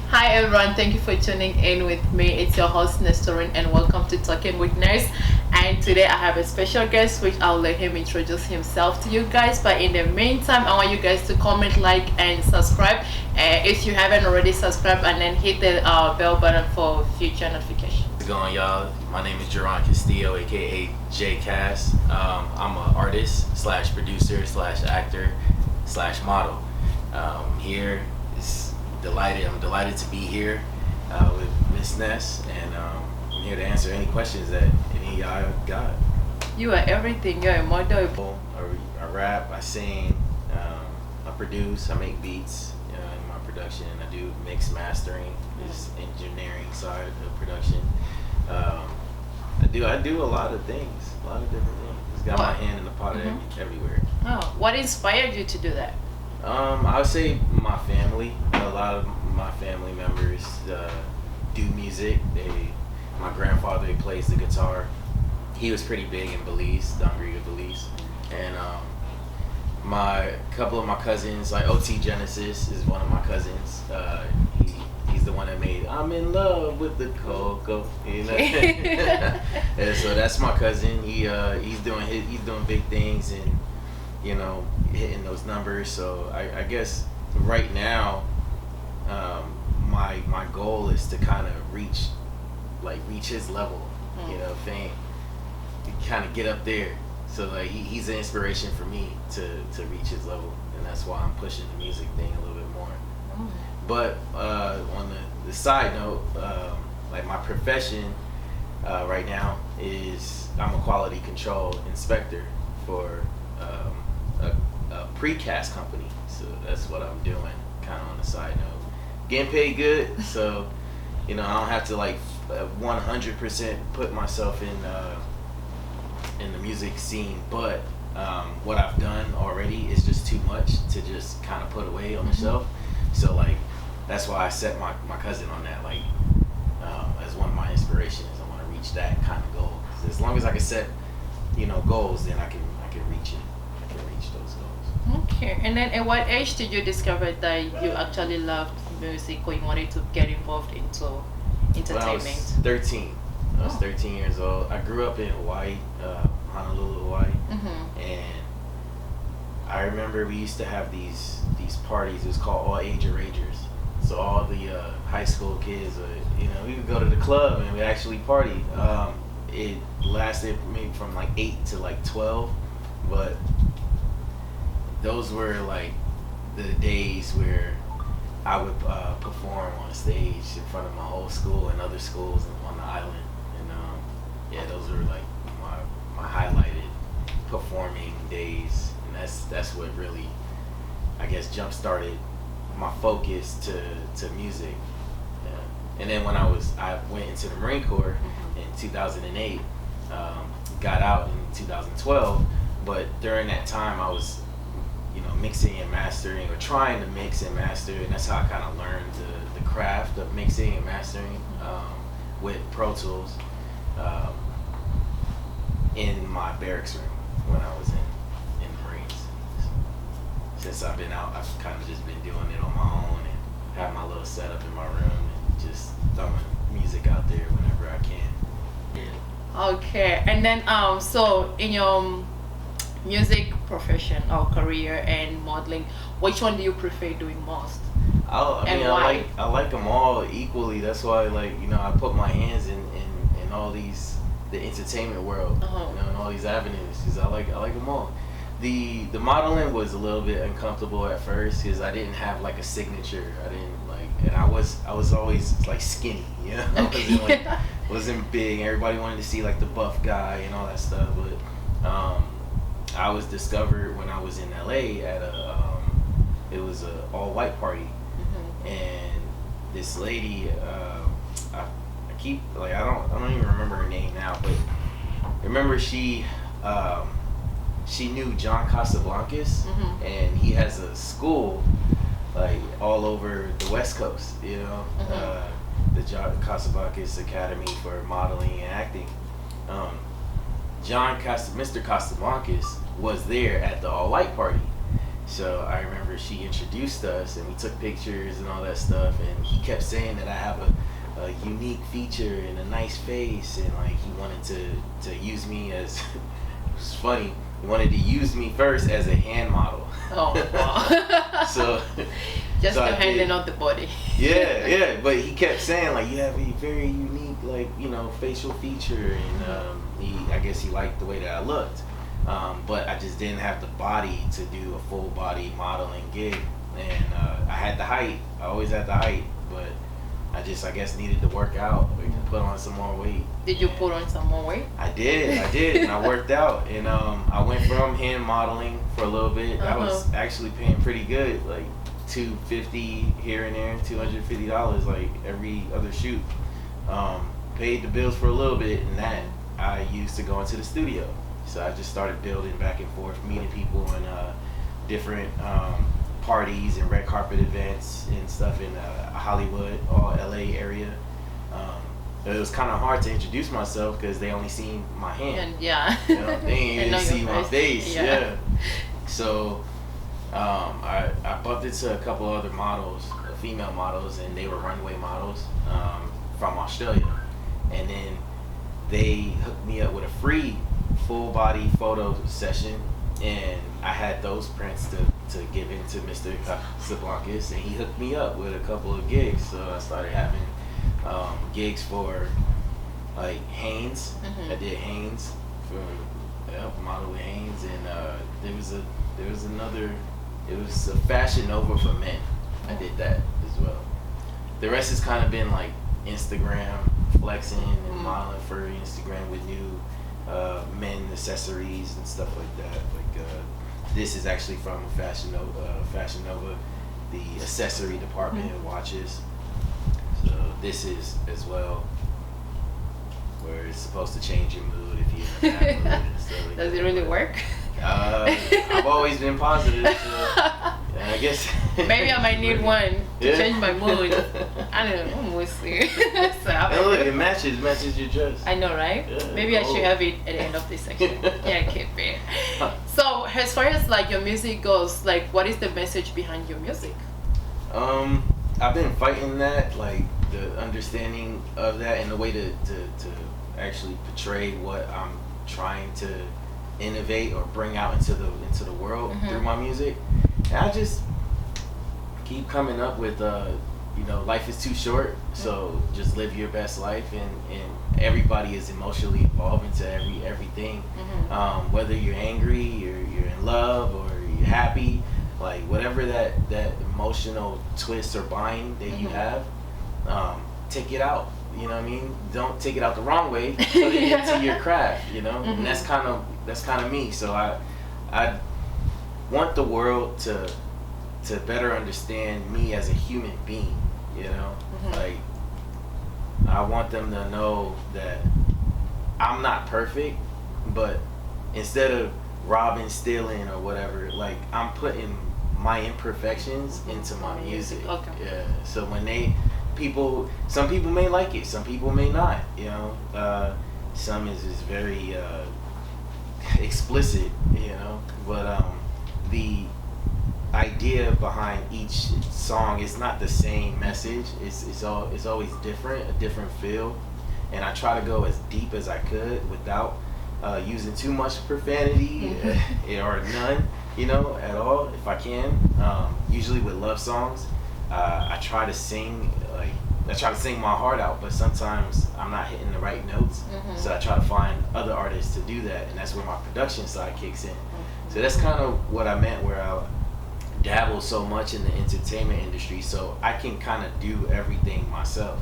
Hi everyone, thank you for tuning in with me. It's your host Nestorin and welcome to Talking with Ness. And today I have a special guest which I'll let him introduce himself to you guys. But in the meantime, I want you guys to comment, like and subscribe if you haven't already subscribed, and then hit the bell button for future notifications. How's it going, y'all? My name is Jerron Castillo, aka J Cass. I'm an artist slash producer slash actor slash model. I'm delighted to be here with Wit Ness, and I'm here to answer any questions that any of y'all got. You are everything. You're a model. I rap, I sing, I produce, I make beats in my production. I do mix mastering, this engineering side of production. I do a lot of things, a lot of different things. Just got my hand in the pot of everywhere. Oh, what inspired you to do that? I would say my family. A lot of my family members do music. My grandfather plays the guitar. He was pretty big in Belize, Dongria, Belize, and my couple of my cousins, like OT Genesis is one of my cousins. He's the one that made "I'm in Love with the Coco," you know. And so that's my cousin. He's doing big things and hitting those numbers. So I guess right now my goal is to kind of reach his level, fame, kind of get up there. So like he's an inspiration for me to reach his level, and that's why I'm pushing the music thing a little bit more. But on the side note, like my profession right now is I'm a quality control inspector for a precast company. So that's what I'm doing, kind of on the side note. Getting paid good, so I don't have to like 100% put myself in the music scene. But what I've done already is just too much to just kind of put away on the shelf. So like that's why I set my cousin on that, like as one of my inspirations. I want to reach that kind of goal. 'Cause as long as I can set goals, then I can reach it. I can reach those goals. Okay. And then at what age did you discover that you actually loved music or you wanted to get involved into entertainment? When I was 13. I was 13 years old. I grew up in Hawaii, Honolulu, Hawaii. And I remember we used to have these parties. It was called All Age Ragers. So all the high school kids, we would go to the club and we actually party. It lasted maybe from like 8 to like 12, but those were like the days where I would perform on stage in front of my whole school and other schools on the island. And those were like my highlighted performing days, and that's what really, I guess, jump started my focus to music. And then when I went into the Marine Corps in 2008, got out in 2012, but during that time I was mixing and mastering, or trying to mix and master, and that's how I kind of learned the craft of mixing and mastering with Pro Tools in my barracks room when I was in the Marines. Since I've been out, I've kind of just been doing it on my own and have my little setup in my room and just throwing music out there whenever I can. Okay. And then so in your music profession or career and modeling, which one do you prefer doing most? I like them all equally. That's why I put my hands in all the entertainment world, in all these avenues, because I like them all. The modeling was a little bit uncomfortable at first because I didn't have like a signature. I didn't like, and I was always like skinny, you know. Okay. wasn't big. Everybody wanted to see like the buff guy and all that stuff, but I was discovered when I was in LA at it was a all white party, and this lady, I keep like I don't even remember her name now, but I remember she knew John Casablancas, and he has a school like all over the West Coast, you know, the John Casablancas Academy for Modeling and Acting. Mr. Casablancas was there at the all-white party, so I remember she introduced us and we took pictures and all that stuff, and he kept saying that I have a unique feature and a nice face, and like he wanted to use me as it's funny, he wanted to use me first as a hand model. Oh wow. so just to handle out the body. yeah, but he kept saying like you have a very unique, like, you know, facial feature, and I guess he liked the way that I looked, but I just didn't have the body to do a full body modeling gig, and I had the height. I always had the height, but I guess needed to work out or put on some more weight. Did you put on some more weight? I did, and I worked out, and I went from hand modeling for a little bit. I was actually paying pretty good, like $250 here and there, $250 like every other shoot. Paid the bills for a little bit, and that I used to go into the studio. So I just started building back and forth, meeting people in different parties and red carpet events and stuff in Hollywood, all LA area. It was kind of hard to introduce myself because they only seen my hand. And yeah. You know, they didn't even see my face. Yeah. So I bumped into a couple other models, female models, and they were runway models from Australia. And then they hooked me up with a free full body photo session, and I had those prints to give into Mr. Casablancas, and he hooked me up with a couple of gigs. So I started having gigs for like Hanes. I did Hanes for model with Hanes, and there was another. It was a Fashion Nova for men. I did that as well. The rest has kind of been like Instagram flexing and modeling for Instagram with new men accessories and stuff like that. Like this is actually from Fashion Nova, the accessory department and watches. So this is as well, where it's supposed to change your mood if you're in a bad mood and stuff like Does that. it really work? I've always been positive, so I guess maybe I might need one to change my mood. I don't know, I'm mostly. So look, it matches your dress. I know, right? Yeah, maybe I should have it at the end of this section. Yeah, keep it. So as far as like your music goes, like what is the message behind your music? I've been fighting that, like the understanding of that and the way to actually portray what I'm trying to innovate or bring out into the world through my music. And I just keep coming up with life is too short, so just live your best life, and everybody is emotionally evolving to everything. Whether you're angry or you're in love or you're happy, like whatever that emotional twist or bind that you have, take it out. You know what I mean? Don't take it out the wrong way. Put it into your craft. You know, and that's kind of me. So I want the world to better understand me as a human being. You know, like I want them to know that I'm not perfect, but instead of robbing, stealing, or whatever, like I'm putting my imperfections into my music. Okay. Yeah. So when some people may like it, some people may not. You know, some is very explicit. You know, but the idea behind each song is not the same message. It's always different, a different feel, and I try to go as deep as I could without using too much profanity or none, you know, at all if I can. Usually with love songs, I try to sing like try to sing my heart out, but sometimes I'm not hitting the right notes. So I try to find other artists to do that, and that's where my production side kicks in. So that's kind of what I meant, where I dabble so much in the entertainment industry, so I can kind of do everything myself.